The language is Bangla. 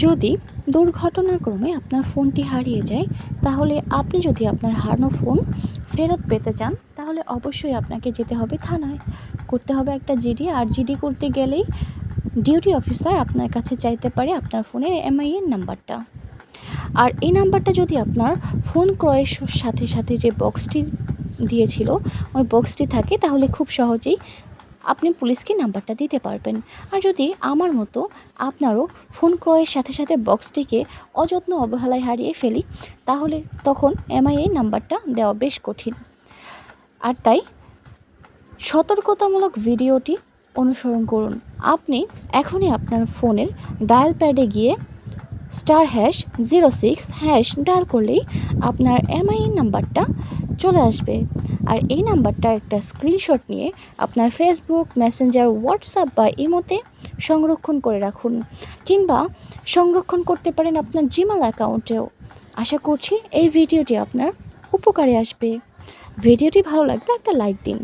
যদি দুর্ঘটনাক্রমে আপনার ফোনটি হারিয়ে যায়, তাহলে আপনি যদি আপনার হারানো ফোন ফেরত পেতে চান, তাহলে অবশ্যই আপনাকে যেতে হবে থানায়, করতে হবে একটা জিডি। আর জিডি করতে গেলেই ডিউটি অফিসার আপনার কাছে চাইতে পারে আপনার ফোনের এমআইএন নাম্বারটা। আর এই নাম্বারটা যদি আপনার ফোন ক্রয়ের সাথে সাথে যে বক্সটি দিয়েছিল ওই বক্সটি থাকে, তাহলে খুব সহজেই আপনি পুলিশকে নাম্বারটা দিতে পারবেন। আর যদি আমার মতো আপনারও ফোন ক্রয়ের সাথে সাথে বক্সটিকে অযত্ন অবহেলায় হারিয়ে ফেলি, তাহলে তখন এমআইএন নাম্বারটা দেওয়া বেশ কঠিন। আর তাই সতর্কতামূলক ভিডিওটি অনুসরণ করুন। আপনি এখনই আপনার ফোনের ডায়াল প্যাডে গিয়ে *#06# ডায়াল করলেই আপনার এমআইএন নাম্বারটা চলে আসবে। আর এই নাম্বারটার একটা স্ক্রিনশট নিয়ে আপনার ফেসবুক, মেসেঞ্জার, হোয়াটসঅ্যাপ বা ইমোতে সংরক্ষণ করে রাখুন, কিংবা সংরক্ষণ করতে পারেন আপনার জিমেল অ্যাকাউন্টেও। আশা করছি এই ভিডিওটি আপনার উপকারে আসবে। ভিডিওটি ভালো লাগলে একটা লাইক দিন।